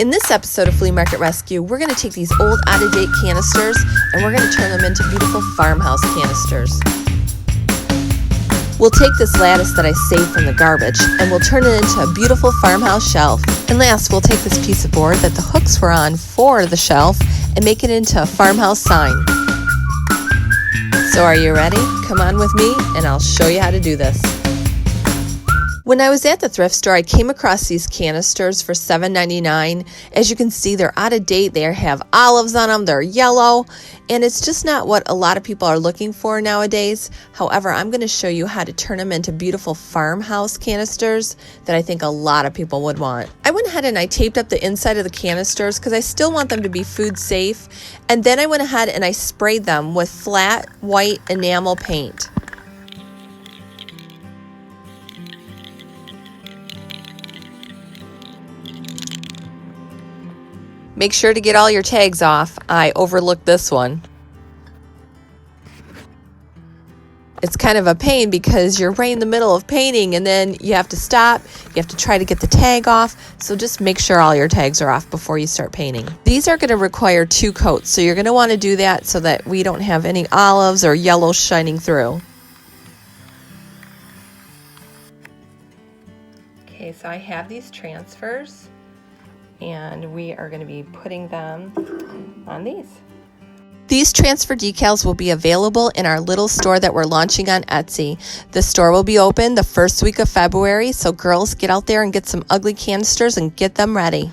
In this episode of Flea Market Rescue, we're going to take these old out-of-date canisters and we're going to turn them into beautiful farmhouse canisters. We'll take this lattice that I saved from the garbage and we'll turn it into a beautiful farmhouse shelf. And last, we'll take this piece of board that the hooks were on for the shelf and make it into a farmhouse sign. So are you ready? Come on with me and I'll show you how to do this. When I was at the thrift store, I came across these canisters for $7.99. As you can see, they're out of date. They have olives on them. They're yellow, and it's just not what a lot of people are looking for nowadays. However, I'm going to show you how to turn them into beautiful farmhouse canisters that I think a lot of people would want. I went ahead and I taped up the inside of the canisters because I still want them to be food safe. And then I went ahead and I sprayed them with flat white enamel paint. Make sure to get all your tags off. I overlooked this one. It's kind of a pain because you're right in the middle of painting and then you have to stop. You have to try to get the tag off. So just make sure all your tags are off before you start painting. These are going to require 2 coats. So you're going to want to do that so that we don't have any olives or yellow shining through. Okay, so I have these transfers. And we are going to be putting them on these. These transfer decals will be available in our little store that we're launching on Etsy. The store will be open the first week of February, so girls, get out there and get some ugly canisters and get them ready.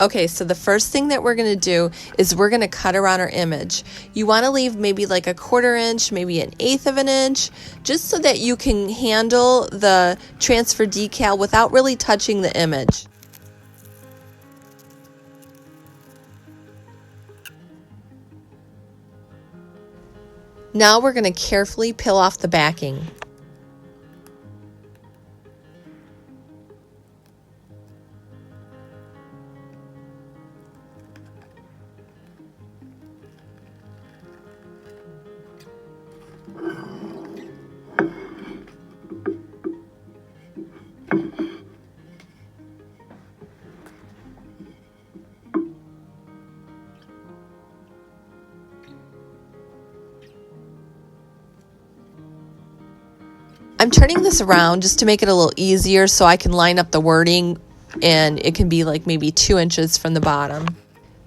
Okay, so the first thing that we're going to do is we're going to cut around our image. You want to leave maybe like a 1/4 inch, maybe 1/8 of an inch, just so that you can handle the transfer decal without really touching the image. Now we're going to carefully peel off the backing. I'm turning this around just to make it a little easier so I can line up the wording and it can be like maybe 2 inches from the bottom.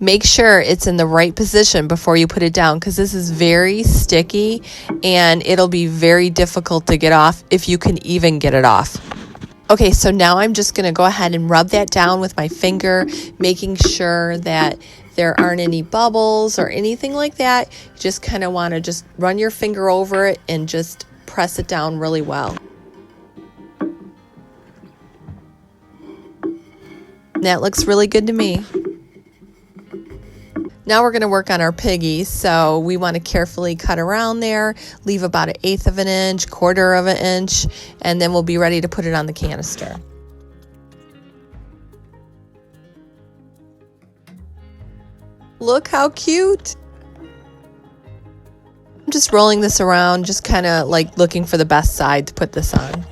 Make sure it's in the right position before you put it down because this is very sticky and it'll be very difficult to get off if you can even get it off. Okay, so now I'm just going to go ahead and rub that down with my finger, making sure that there aren't any bubbles or anything like that. You just kind of want to just run your finger over it and just press it down really well. That looks really good to me. Now we're going to work on our piggy, so we want to carefully cut around there, leave about 1/8 of an inch, 1/4 of an inch, and then we'll be ready to put it on the canister. Look how cute! I'm just rolling this around, just kind of like looking for the best side to put this on.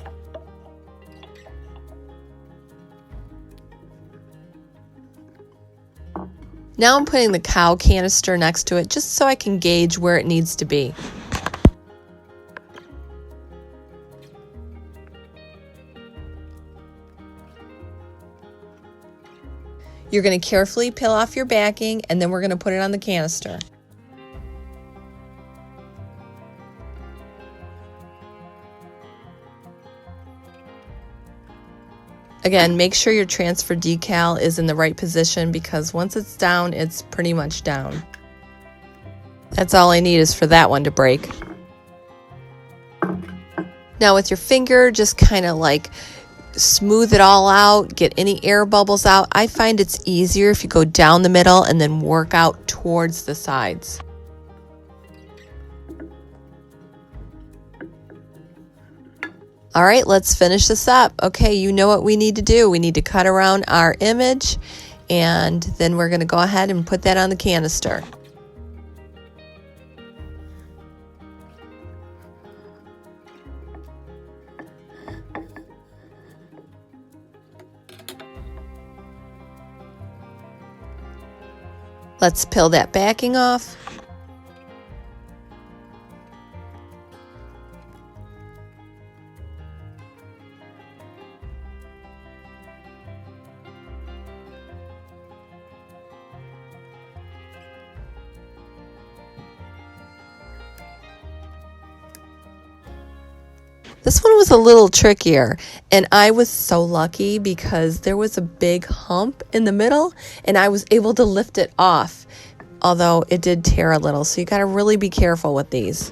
Now I'm putting the cow canister next to it just so I can gauge where it needs to be. You're going to carefully peel off your backing and then we're going to put it on the canister. Again, make sure your transfer decal is in the right position because once it's down, it's pretty much down. That's all I need is for that one to break. Now with your finger, just kind of like smooth it all out, get any air bubbles out. I find it's easier if you go down the middle and then work out towards the sides. All right, let's finish this up. Okay, you know what we need to do. We need to cut around our image and then we're going to go ahead and put that on the canister. Let's peel that backing off. This one was a little trickier, and I was so lucky because there was a big hump in the middle and I was able to lift it off, although it did tear a little, so you got to really be careful with these.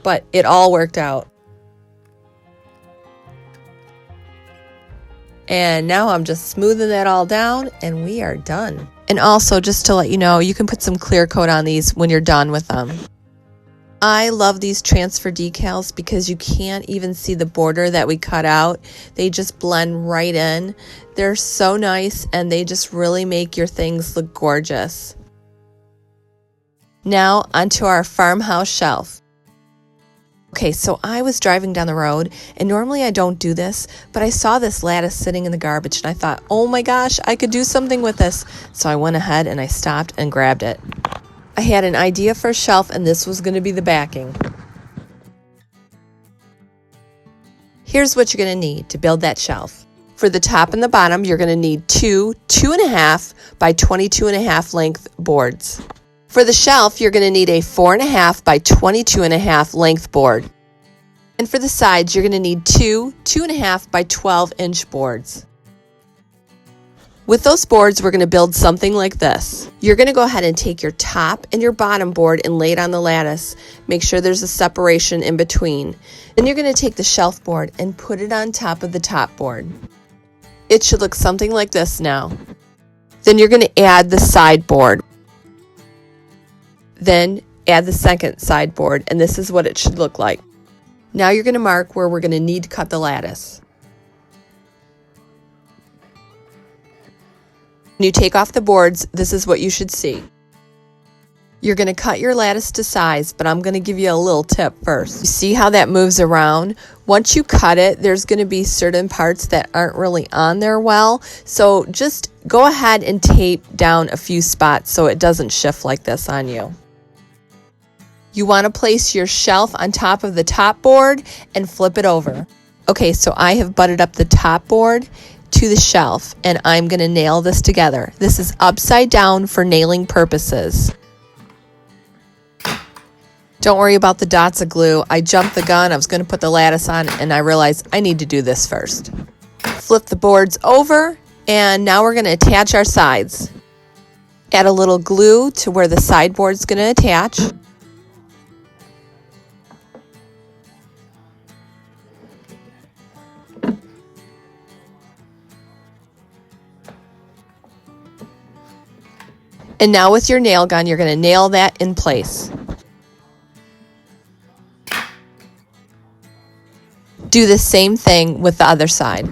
But it all worked out. And now I'm just smoothing that all down and we are done. And also, just to let you know, you can put some clear coat on these when you're done with them. I love these transfer decals because you can't even see the border that we cut out. They just blend right in. They're so nice and they just really make your things look gorgeous. Now onto our farmhouse shelf. Okay, so I was driving down the road, and normally I don't do this, but I saw this lattice sitting in the garbage and I thought, oh my gosh, I could do something with this. So I went ahead and I stopped and grabbed it. I had an idea for a shelf, and this was going to be the backing. Here's what you're going to need to build that shelf. For the top and the bottom, you're going to need two 2.5 by 22.5 length boards. For the shelf, you're going to need a 4.5 by 22.5 length board. And for the sides, you're going to need two 2.5 by 12-inch boards. With those boards, we're going to build something like this. You're going to go ahead and take your top and your bottom board and lay it on the lattice. Make sure there's a separation in between. Then you're going to take the shelf board and put it on top of the top board. It should look something like this now. Then you're going to add the side board. Then add the second side board, and this is what it should look like. Now you're going to mark where we're going to need to cut the lattice. When you take off the boards, this is what you should see. You're going to cut your lattice to size, but I'm going to give you a little tip first. You see how that moves around? Once you cut it, there's going to be certain parts that aren't really on there well, so just go ahead and tape down a few spots so it doesn't shift like this on you. You want to place your shelf on top of the top board and flip it over. Okay, so I have butted up the top board to the shelf, and I'm going to nail this together. This is upside down for nailing purposes. Don't worry about the dots of glue. I jumped the gun. I was going to put the lattice on, and I realized I need to do this first. Flip the boards over, and now we're going to attach our sides. Add a little glue to where the side board's going to attach. And now with your nail gun, you're going to nail that in place. Do the same thing with the other side.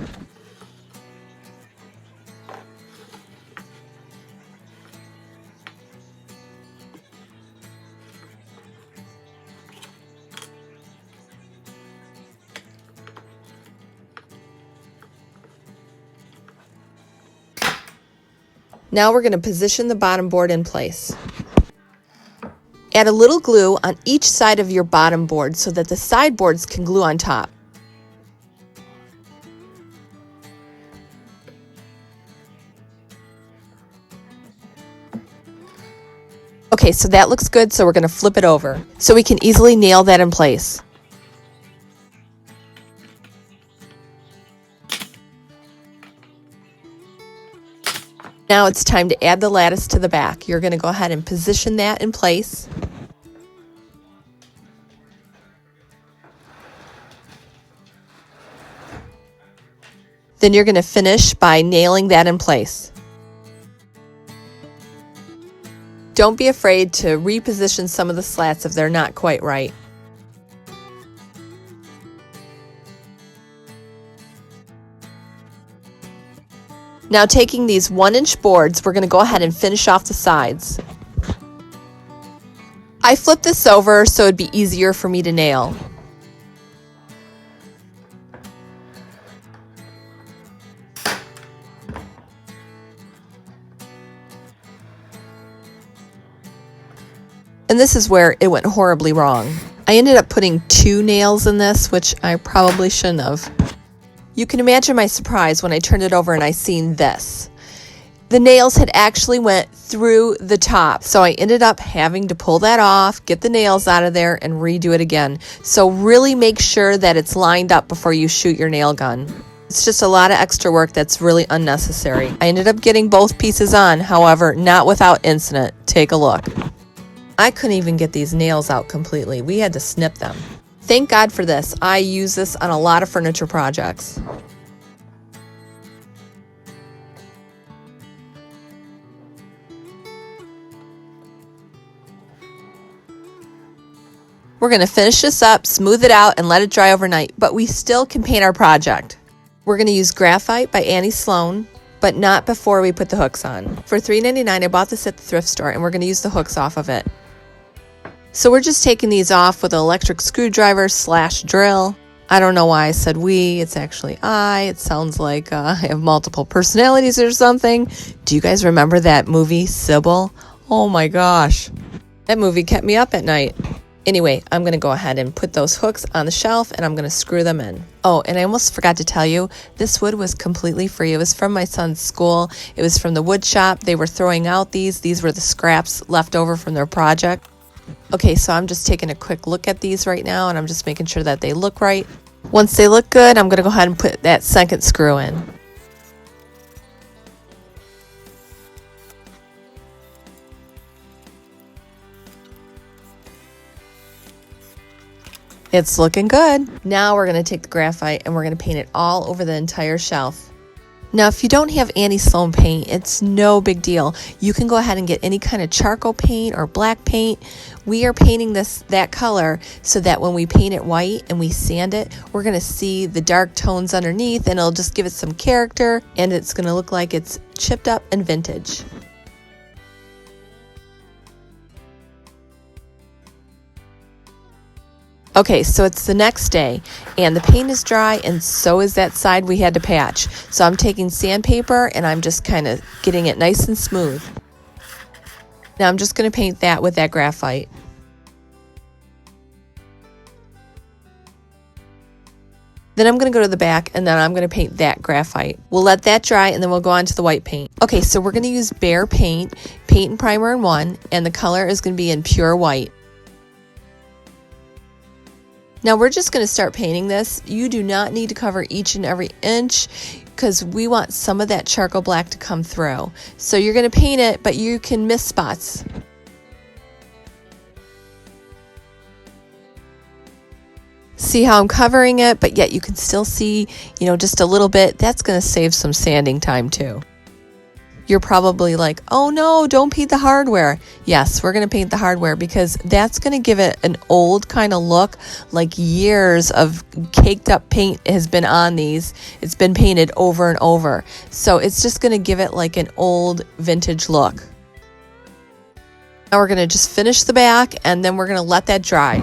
Now we're going to position the bottom board in place. Add a little glue on each side of your bottom board so that the side boards can glue on top. Okay, so that looks good, so we're going to flip it over so we can easily nail that in place. Now it's time to add the lattice to the back. You're going to go ahead and position that in place. Then you're going to finish by nailing that in place. Don't be afraid to reposition some of the slats if they're not quite right. Now taking these 1-inch boards, we're going to go ahead and finish off the sides. I flipped this over so it'd be easier for me to nail. And this is where it went horribly wrong. I ended up putting 2 nails in this, which I probably shouldn't have. You can imagine my surprise when I turned it over and I seen this. The nails had actually went through the top, so I ended up having to pull that off, get the nails out of there, and redo it again. So really make sure that it's lined up before you shoot your nail gun. It's just a lot of extra work that's really unnecessary. I ended up getting both pieces on, however, not without incident. Take a look. I couldn't even get these nails out completely. We had to snip them. Thank God for this. I use this on a lot of furniture projects. We're going to finish this up, smooth it out, and let it dry overnight, but we still can paint our project. We're going to use Graphite by Annie Sloan, but not before we put the hooks on. For $3.99, I bought this at the thrift store, and we're going to use the hooks off of it. So we're just taking these off with an electric screwdriver / drill. I don't know why I said we. It's actually I. It sounds like I have multiple personalities or something. Do you guys remember that movie, Sybil? Oh my gosh. That movie kept me up at night. Anyway, I'm going to go ahead and put those hooks on the shelf and I'm going to screw them in. Oh, and I almost forgot to tell you, this wood was completely free. It was from my son's school. It was from the wood shop. They were throwing out these. These were the scraps left over from their project. Okay, so I'm just taking a quick look at these right now and I'm just making sure that they look right. Once they look good, I'm going to go ahead and put that second screw in. It's looking good. Now we're going to take the graphite and we're going to paint it all over the entire shelf. Now, if you don't have Annie Sloan paint, it's no big deal. You can go ahead and get any kind of charcoal paint or black paint. We are painting that color so that when we paint it white and we sand it, we're going to see the dark tones underneath and it'll just give it some character and it's going to look like it's chipped up and vintage. Okay, so it's the next day and the paint is dry and so is that side we had to patch. So I'm taking sandpaper and I'm just kind of getting it nice and smooth. Now I'm just going to paint that with that graphite. Then I'm going to go to the back and then I'm going to paint that graphite. We'll let that dry and then we'll go on to the white paint. Okay, so we're going to use Behr paint and primer in one, and the color is going to be in pure white. Now we're just going to start painting this. You do not need to cover each and every inch because we want some of that charcoal black to come through. So you're going to paint it, but you can miss spots. See how I'm covering it, but yet you can still see, just a little bit. That's going to save some sanding time too. You're probably like, oh no, don't paint the hardware. Yes, we're going to paint the hardware because that's going to give it an old kind of look, like years of caked up paint has been on these. It's been painted over and over. So it's just going to give it like an old vintage look. Now we're going to just finish the back and then we're going to let that dry.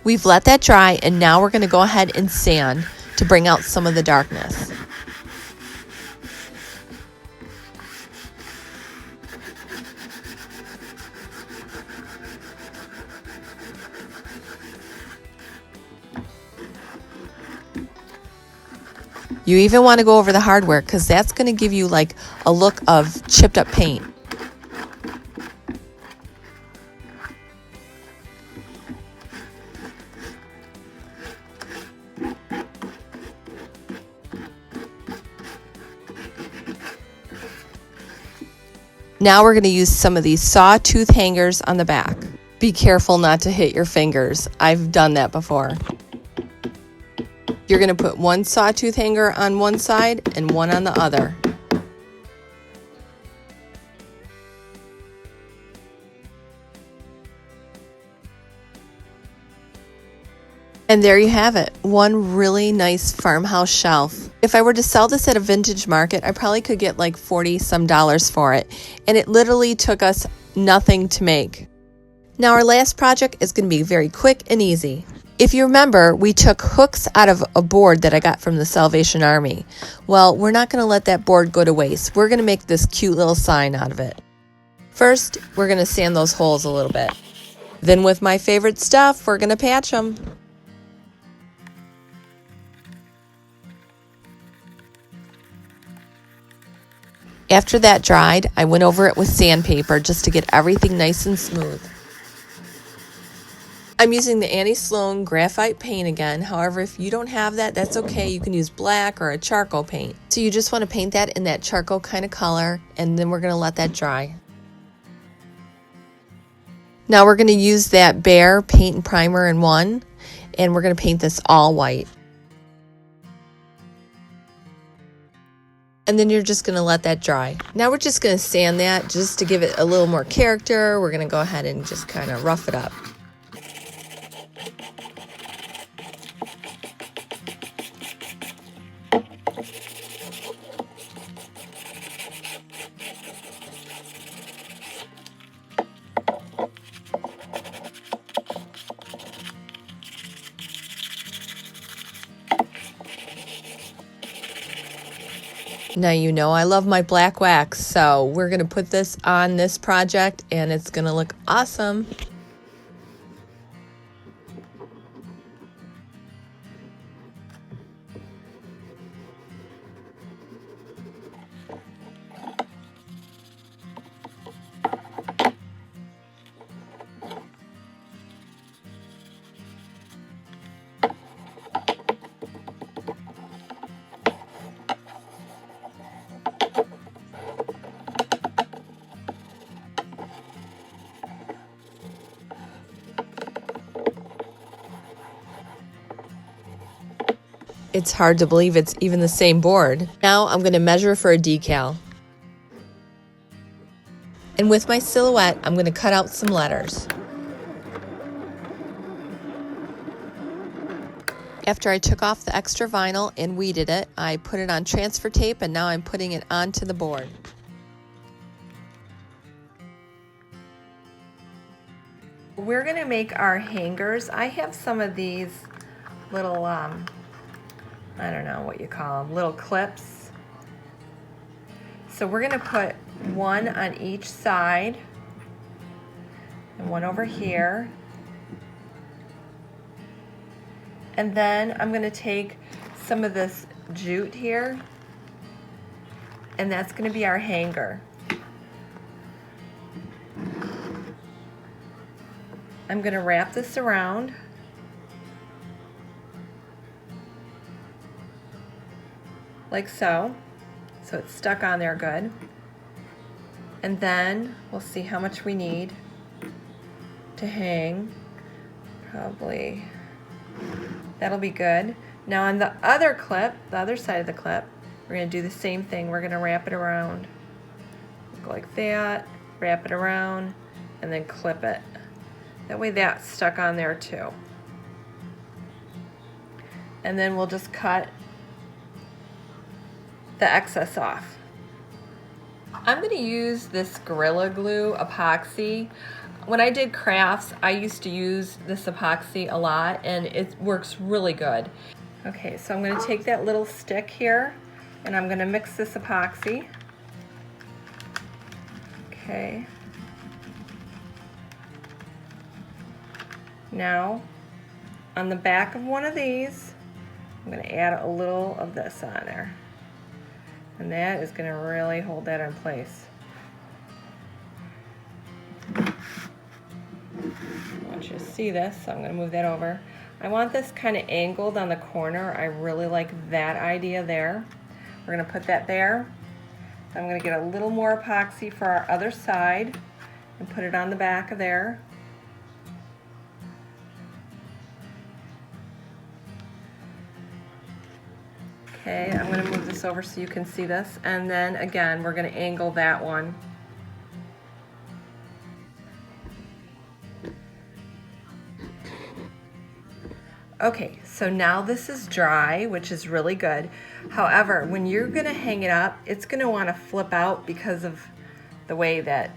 We've let that dry and now we're going to go ahead and sand to bring out some of the darkness. You even want to go over the hardware because that's going to give you like a look of chipped up paint. Now we're going to use some of these sawtooth hangers on the back. Be careful not to hit your fingers. I've done that before. You're going to put one sawtooth hanger on one side and one on the other. And there you have it, one really nice farmhouse shelf. If I were to sell this at a vintage market, I probably could get like $40 some for it. And it literally took us nothing to make. Now our last project is going to be very quick and easy. If you remember, we took hooks out of a board that I got from the Salvation Army. Well, we're not going to let that board go to waste. We're going to make this cute little sign out of it. First, we're going to sand those holes a little bit. Then with my favorite stuff, we're going to patch them. After that dried, I went over it with sandpaper just to get everything nice and smooth. I'm using the Annie Sloan graphite paint again. However, if you don't have that, that's okay. You can use black or a charcoal paint. So you just want to paint that in that charcoal kind of color, and then we're going to let that dry. Now we're going to use that Behr paint and primer in one, and we're going to paint this all white. And then you're just going to let that dry. Now we're just going to sand that just to give it a little more character. We're going to go ahead and just kind of rough it up. Now you know I love my black wax, so we're going to put this on this project and it's going to look awesome. It's hard to believe it's even the same board. Now I'm going to measure for a decal. And with my silhouette, I'm going to cut out some letters. After I took off the extra vinyl and weeded it, I put it on transfer tape and now I'm putting it onto the board. We're going to make our hangers. I have some of these little I don't know what you call them, little clips. So we're going to put one on each side and one over here. And then I'm going to take some of this jute here, and that's going to be our hanger. I'm going to wrap this around. Like so. So it's stuck on there good. And then we'll see how much we need to hang. Probably that'll be good. Now on the other clip, the other side of the clip, we're going to do the same thing. We're going to wrap it around. Go like that, wrap it around, and then clip it. That way that's stuck on there too. And then we'll just cut the excess off. I'm going to use this Gorilla Glue epoxy. When I did crafts, I used to use this epoxy a lot and it works really good. Okay, so I'm going to take that little stick here and I'm going to mix this epoxy. Okay. Now, on the back of one of these, I'm going to add a little of this on there. And that is going to really hold that in place. I want you to see this, so I'm going to move that over. I want this kind of angled on the corner. I really like that idea there. We're going to put that there. I'm going to get a little more epoxy for our other side and put it on the back of there. Okay, I'm going to move this over so you can see this, and then again we're going to angle that one. Okay, so now this is dry, which is really good. However, when you're going to hang it up, it's going to want to flip out because of the way that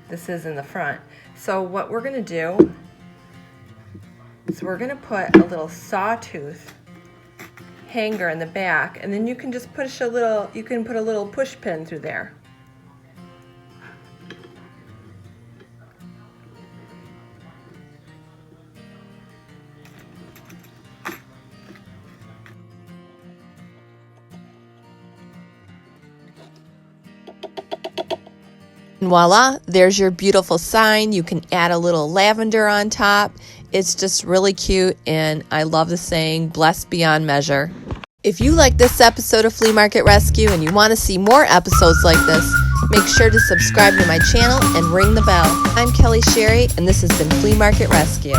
this is in the front. So what we're going to do So we're going to put a little sawtooth hanger in the back, and then you can just push a little, you can put a little push pin through there. And voila, there's your beautiful sign. You can add a little lavender on top. It's just really cute, and I love the saying, blessed beyond measure. If you like this episode of Flea Market Rescue and you want to see more episodes like this, make sure to subscribe to my channel and ring the bell. I'm Kelly Sherry, and this has been Flea Market Rescue.